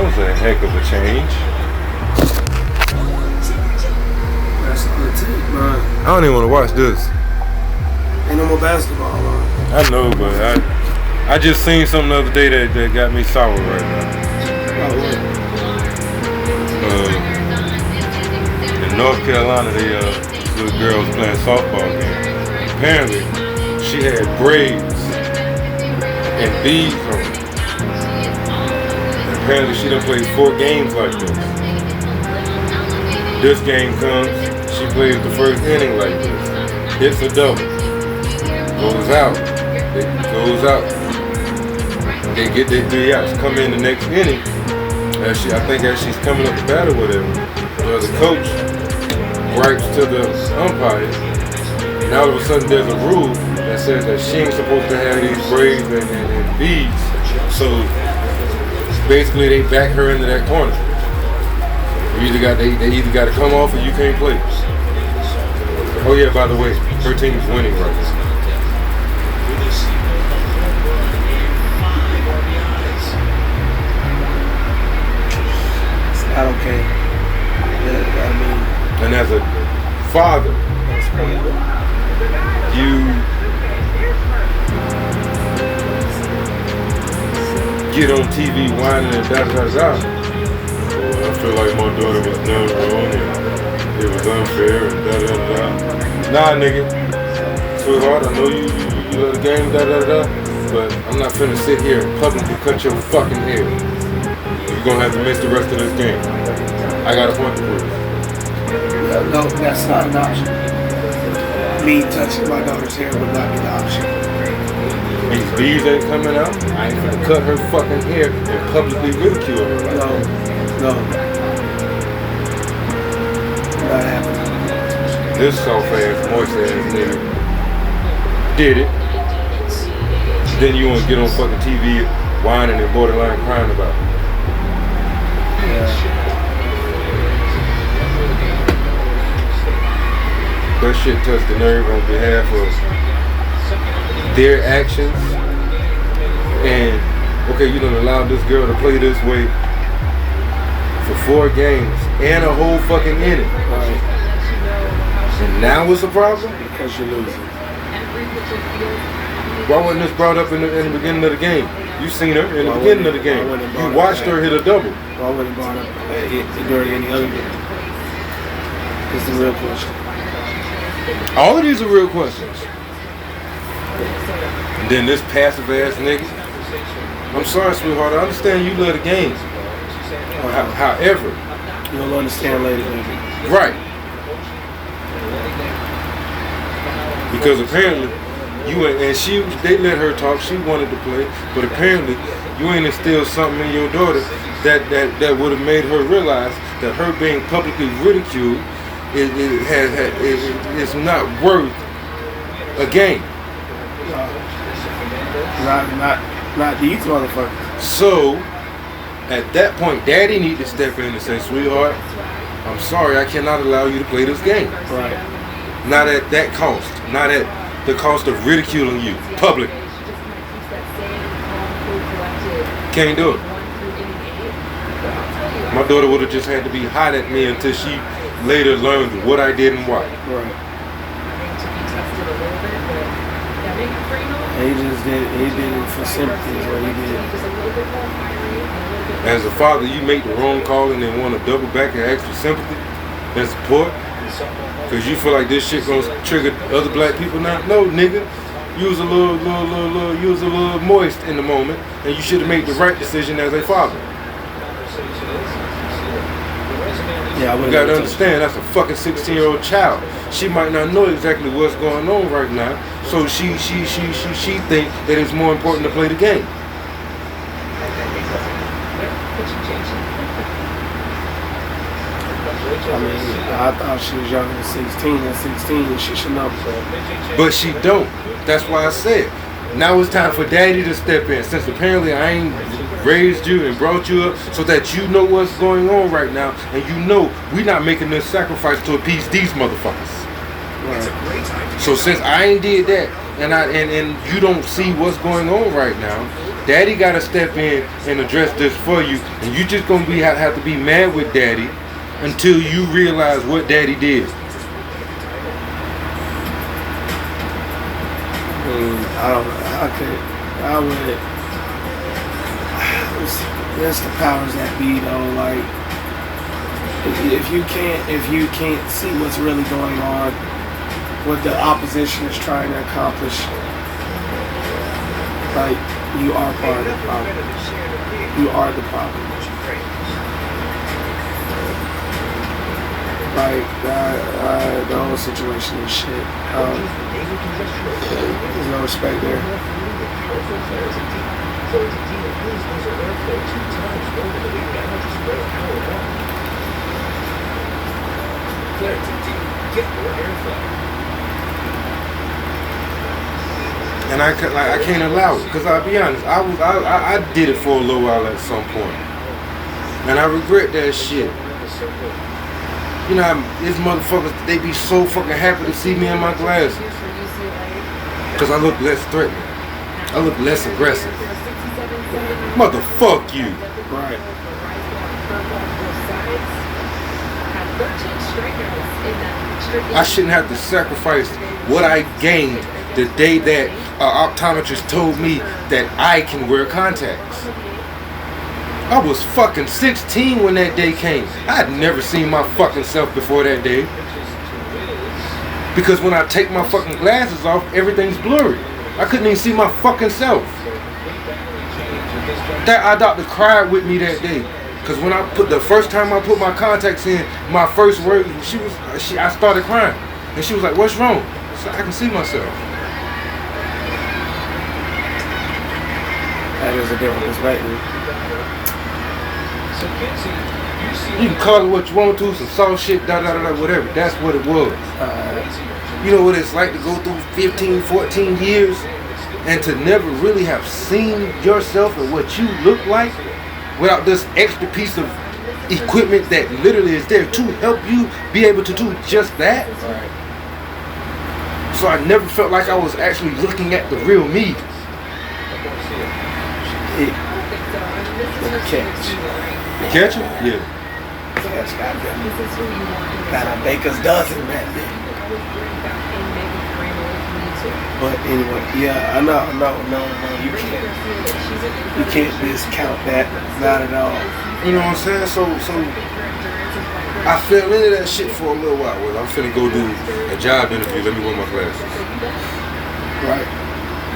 was a heck of a change. That's all it takes, man. I don't even want to watch this. Ain't no more basketball, man. I know, but I just seen something the other day that got me sour right now. Oh, what? In North Carolina, this little girl was playing softball game. Apparently, she had braids and beads on her. And apparently, she done played 4 games like this. This game comes, she plays the first inning like this. Hits a double. Goes out. Goes out. They get their 3 outs. Come in the next inning. I think as she's coming up to battle with him, the coach gripes to the umpire. And all of a sudden there's a rule that says that she ain't supposed to have these braids and beads. So basically they back her into that corner. They either got to come off or you can't play. Oh yeah, by the way, her team is winning right now. I don't care. Yeah, I mean, and as a father, that's crazy. You get on TV whining and da-da-da-da. Oh, I feel like my daughter was done wrong and it was unfair and da-da-da-da. Nah, nigga. Sweetheart, I know you love the game, da-da-da-da, but I'm not finna sit here and publicly cut your fucking hair. You're gonna have to miss the rest of this game. I got a point to prove. No, that's not an option. Me touching my daughter's hair would not be the option. These bees ain't coming out. I ain't gonna cut her fucking hair and publicly ridicule her. Like no. Not happening. This soft ass, moist ass nigga did it. Then you wanna get on fucking TV whining and borderline crying about it. Yeah. That shit touched the nerve on behalf of their actions. And okay, you done allowed this girl to play this way for 4 games and a whole fucking inning. Right. And now what's the problem? Because you're losing. Why wasn't this brought up in the beginning of the game? You seen her in the beginning of the game. You watched her hit a double. Why wouldn't brought up during any other game? It's the real question. All of these are real questions. And then this passive ass nigga. I'm sorry, sweetheart. I understand you love the game. However, you'll understand later, maybe. Right. Because apparently they let her talk. She wanted to play, but apparently you ain't instilled something in your daughter that would have made her realize that her being publicly ridiculed is not worth a game. Not these motherfuckers. So at that point, Daddy need to step in and say, sweetheart, I'm sorry, I cannot allow you to play this game. Right. Not at that cost. Not at the cost of ridiculing you. Public. Can't do it. My daughter would have just had to be hot at me until she later learned what I did and why. Right. He did it for sympathy is what he did. As a father, you make the wrong call and then want to double back and ask for sympathy and support? Because you feel like this shit gonna trigger other black people now? No, nigga. You was a little moist in the moment, and you should have made the right decision as a father. Yeah, you gotta understand, that's a fucking 16-year-old child. She might not know exactly what's going on right now, so she think that it's more important to play the game. I mean, I thought she was younger than 16. At 16, she should know. But she don't. That's why I said, now it's time for Daddy to step in. Since apparently I ain't raised you and brought you up so that you know what's going on right now, and you know we not making this sacrifice to appease these motherfuckers. Right. So since I ain't did that, and you don't see what's going on right now, Daddy gotta step in and address this for you, and you just gonna have to be mad with Daddy until you realize what Daddy did. That's the powers that be, though. Like, if you can't see what's really going on, what the opposition is trying to accomplish, like, you are part of the problem. You are the problem. Like, the whole situation is shit. There's no respect there. And I can't allow it, because I'll be honest, I did it for a little while at some point, and I regret that shit. You know, these motherfuckers, they be so fucking happy to see me in my glasses, because I look less threatening, I look less aggressive. Motherfuck you. Right. I shouldn't have to sacrifice what I gained the day that an optometrist told me that I can wear contacts. I was fucking 16 when that day came. I had never seen my fucking self before that day. Because when I take my fucking glasses off, everything's blurry. I couldn't even see my fucking self. That eye doctor cried with me that day. Because when the first time I put my contacts in, my first word, I started crying. And she was like, "What's wrong?" I said, "I can see myself." That is a different perspective. You can call it what you want to, some soft shit, whatever. That's what it was. You know what it's like to go through 15, 14 years and to never really have seen yourself and what you look like without this extra piece of equipment that literally is there to help you be able to do just that. So I never felt like I was actually looking at the real me. Catch it? Yeah. Got a baker's dozen that day. But anyway, yeah, I know, you can't discount that, not at all. You know what I'm saying? So I fell into that shit for a little while. Well, I'm finna go do a job interview. Let me wear my glasses. Right.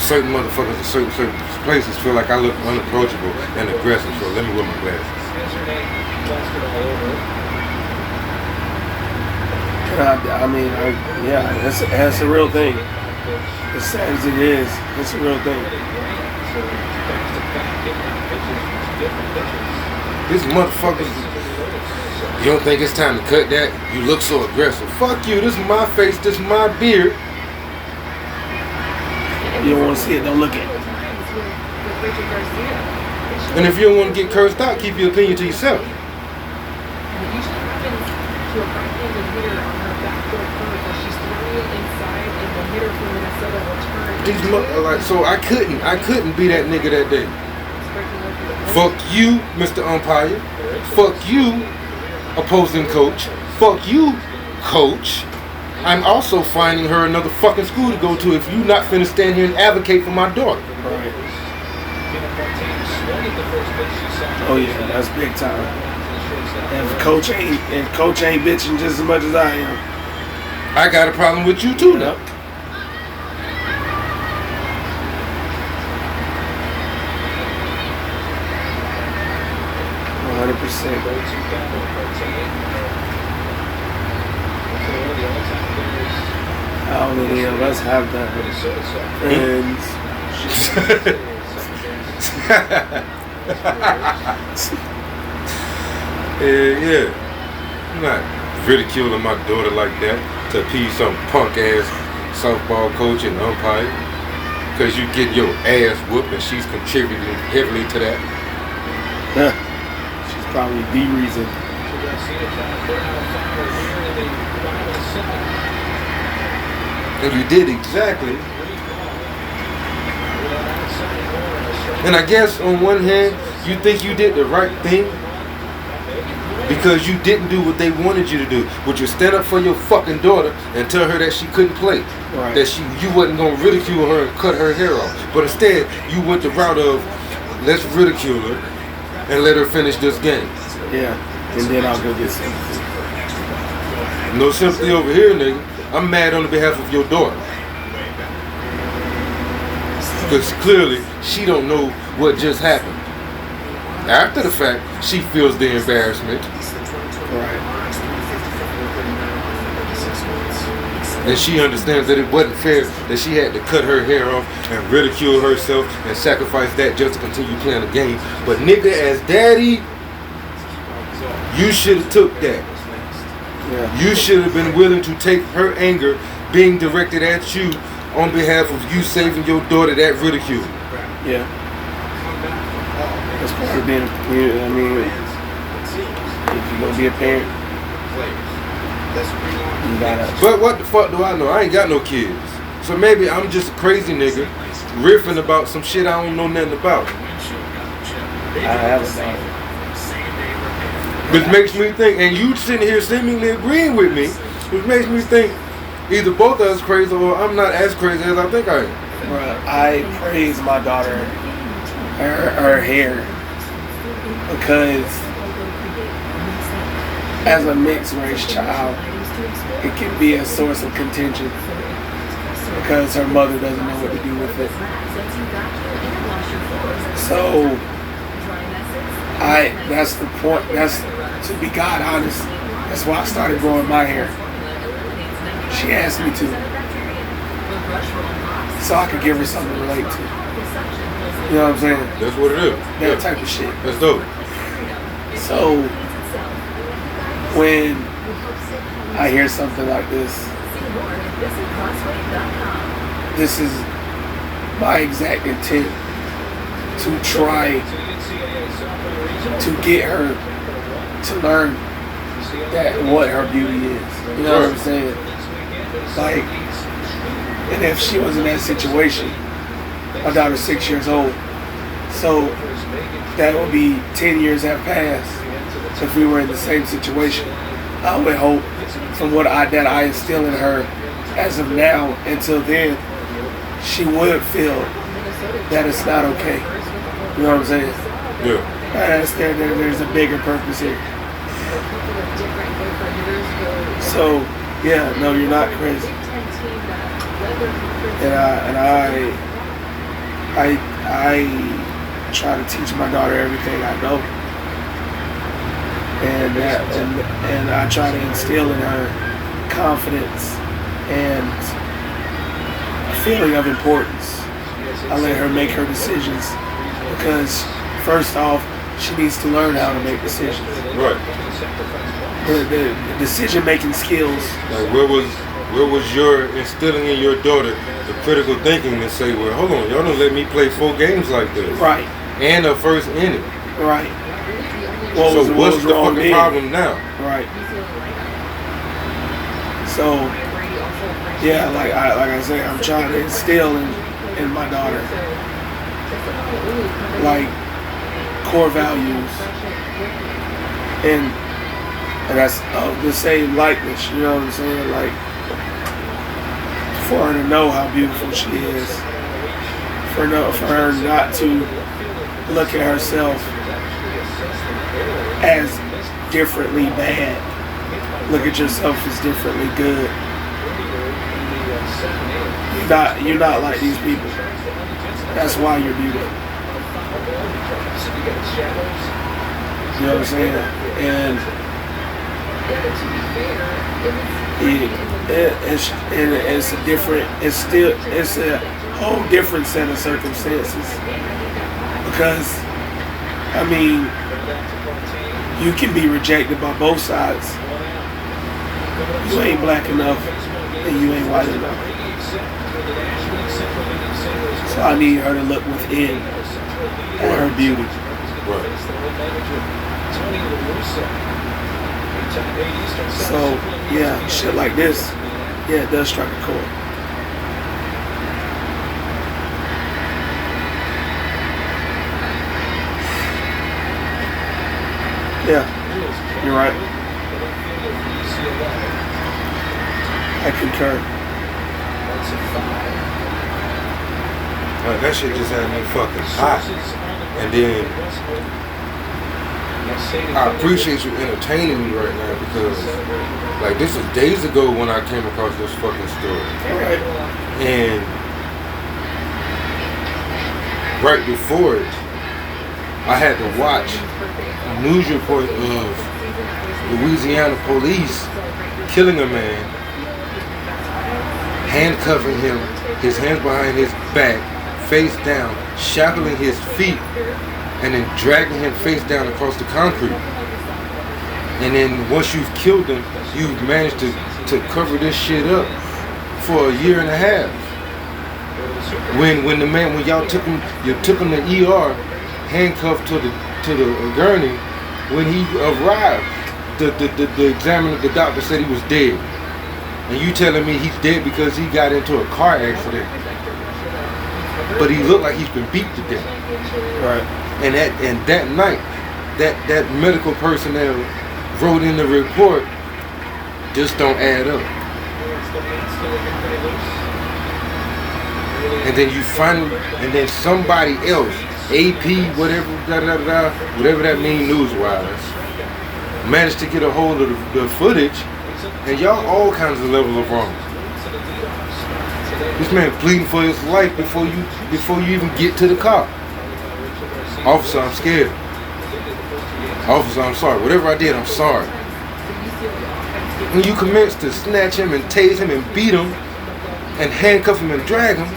Certain motherfuckers in certain places feel like I look unapproachable and aggressive, so let me wear my glasses. That's a real thing. As sad as it is, it's a real thing. These motherfuckers, you don't think it's time to cut that? You look so aggressive. Fuck you, this is my face, this is my beard. You don't want to see it, don't look at it. And if you don't want to get cursed out, keep your opinion to yourself. So I couldn't be that nigga that day. Fuck you, Mr. Umpire. Fuck you, opposing coach. Fuck you, coach. I'm also finding her another fucking school to go to if you not finna stand here and advocate for my daughter. Oh yeah, that's big time. And coach ain't bitching just as much as I am. I got a problem with you too now. 100%. How many of us have that? Friends. Yeah. I'm not ridiculing my daughter like that to appease some punk ass softball coach and umpire. Because you get your ass whooped and she's contributing heavily to that. She's probably the reason. And you did exactly And I guess on one hand, you think you did the right thing because you didn't do what they wanted you to do, which was stand up for your fucking daughter and tell her that she couldn't play, Right. that you wasn't gonna ridicule her and cut her hair off. But instead, you went the route of let's ridicule her and let her finish this game. Yeah. And then I'll go get sympathy. No sympathy over here, nigga. I'm mad on the behalf of your daughter. Because clearly, she don't know what just happened. After the fact, she feels the embarrassment. Right. And she understands that it wasn't fair that she had to cut her hair off and ridicule herself and sacrifice that just to continue playing the game. But nigga, as daddy, you should have took that. Yeah. You should have been willing to take her anger being directed at you on behalf of you saving your daughter that ridicule. Yeah. That's part of being a parent. I mean, if you're gonna be a parent, you gotta. But what the fuck do I know? I ain't got no kids. So maybe I'm just a crazy nigga riffing about some shit I don't know nothing about. I have a daughter. Which makes me think, and you sitting here seemingly agreeing with me, which makes me think either both of us crazy or I'm not as crazy as I think I am. Bruh, I praise my daughter, her hair, because as a mixed race child, it can be a source of contention because her mother doesn't know what to do with it. So, that's the point. That's, to be God honest, that's why I started growing my hair. She asked me to, so I could give her something to relate to. You know what I'm saying? That's what it is. That type of shit. That's dope. So when I hear something like this is my exact intent to try to get her to learn that what her beauty is. You know what I'm saying? Like, and if she was in that situation, my daughter's 6 years old, so that would be 10 years have passed if we were in the same situation. I would hope from what that I instill in her as of now until then, she would feel that it's not okay. You know what I'm saying? Yeah. I understand that there's a bigger purpose here. So, yeah, no, you're not crazy. And I try to teach my daughter everything I know. And I try to instill in her confidence and a feeling of importance. I let her make her decisions because, first off, she needs to learn how to make decisions. Right. The decision-making skills. Like where was your instilling in your daughter the critical thinking to say, well, hold on, y'all don't let me play 4 games like this. Right. And a first inning. Right. What's the fucking problem now? Right. So, yeah, like I say, I'm trying to instill in my daughter like core values and that's the same likeness, you know what I'm saying? Like, for her to know how beautiful she is, for her not to look at herself as differently bad. Look at yourself as differently good. You're not like these people. That's why you're beautiful. You know what I'm saying? And it's a whole different set of circumstances because I mean you can be rejected by both sides. You ain't black enough and you ain't white enough. So I need her to look within at her beauty. Right. So, yeah, shit like this, yeah, it does strike a chord. Yeah, you're right. I concur. Like, that shit just had me fucking hot. And then I appreciate you entertaining me right now because, like, this was days ago when I came across this fucking story. Right. And right before it, I had to watch a news report of Louisiana police killing a man, handcuffing him, his hands behind his back, face down, shackling his feet, and then dragging him face down across the concrete. And then once you've killed him, you've managed to cover this shit up for a year and a half. When y'all took him to ER, handcuffed to the gurney. When he arrived, the examiner, the doctor said he was dead. And you telling me he's dead because he got into a car accident? But he looked like he's been beat to death. Right. And that night, that medical personnel wrote in the report, just don't add up. And then then somebody else, AP, whatever, whatever that means news-wise, managed to get a hold of the footage, and y'all all kinds of level of wrong. This man pleading for his life before you even get to the car. Officer, I'm scared. Officer, I'm sorry. Whatever I did, I'm sorry. When you commence to snatch him and tase him and beat him and handcuff him and drag him,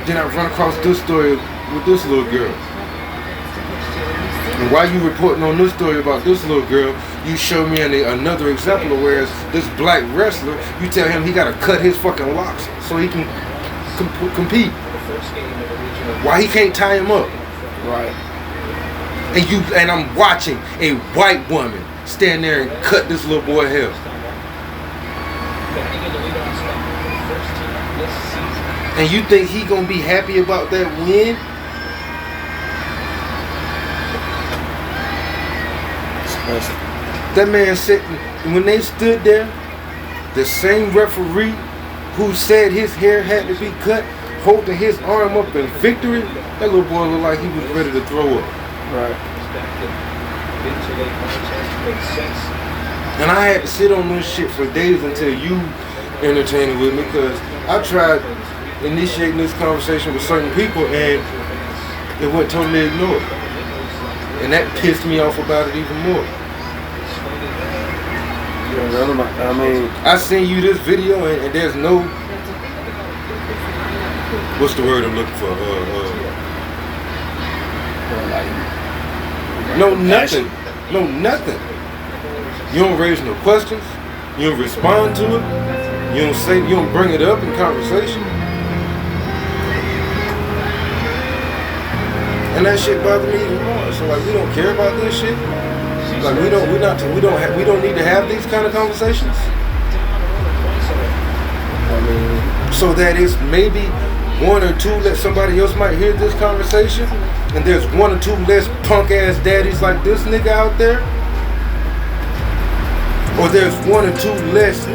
then I run across this story with this little girl. And while you reporting on this story about this little girl, you show me another example of where this black wrestler, you tell him he got to cut his fucking locks so he can compete. Why he can't tie him up? Right. And I'm watching a white woman stand there and cut this little boy hair. And you think he gonna be happy about that win? That man said, when they stood there, the same referee who said his hair had to be cut, holding his arm up in victory, that little boy looked like he was ready to throw up. Right. And I had to sit on this shit for days until you entertained with me, because I tried initiating this conversation with certain people and it went totally ignored. And that pissed me off about it even more. I mean, I seen you this video and there's no, what's the word I'm looking for? No nothing. No nothing. You don't raise no questions. You don't respond to it. You don't bring it up in conversation. And that shit bothered me even more. So like, we don't care about this shit. Like we don't need to have these kind of conversations. I mean, so that is maybe one or two that somebody else might hear this conversation, and there's one or two less punk ass daddies like this nigga out there, or there's one or two less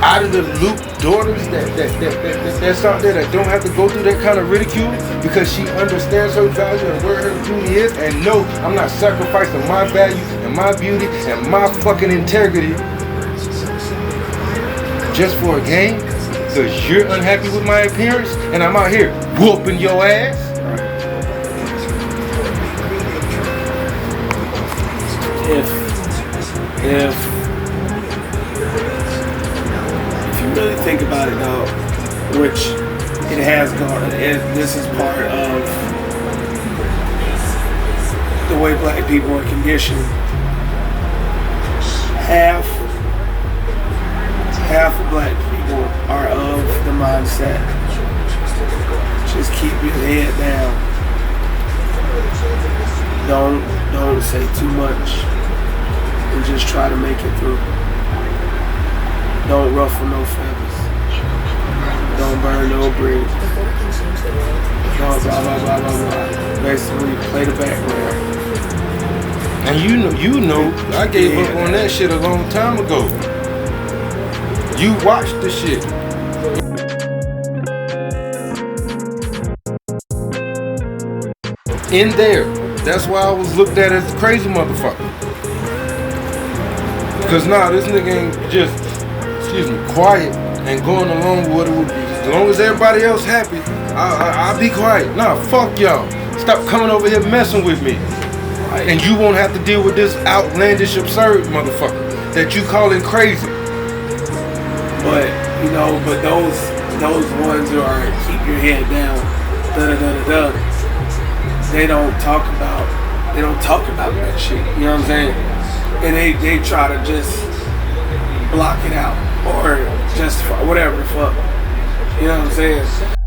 out of the loop daughters that's out there that don't have to go through that kind of ridicule because she understands her value and where her beauty is, and no, I'm not sacrificing my value and my beauty and my fucking integrity just for a game because you're unhappy with my appearance and I'm out here whooping your ass. If you really think about it though, which it has gone, this is part of the way black people are conditioned. Half of black people are of the mindset, just keep your head down. Don't say too much and just try to make it through. Don't ruffle no feathers. Don't burn no bridges. blah blah blah blah blah. Basically, play the background. And you know, I gave up on that shit a long time ago. You watched the shit. In there. That's why I was looked at as a crazy motherfucker. Cause this nigga ain't just, quiet and going along with what it would be. As long as everybody else happy, I'll be quiet. Nah, fuck y'all. Stop coming over here messing with me. And you won't have to deal with this outlandish, absurd motherfucker that you calling crazy. But those ones who are keep your head down, they don't talk about that shit. You know what I'm saying? And they try to just block it out or just whatever the fuck. You know what I'm saying?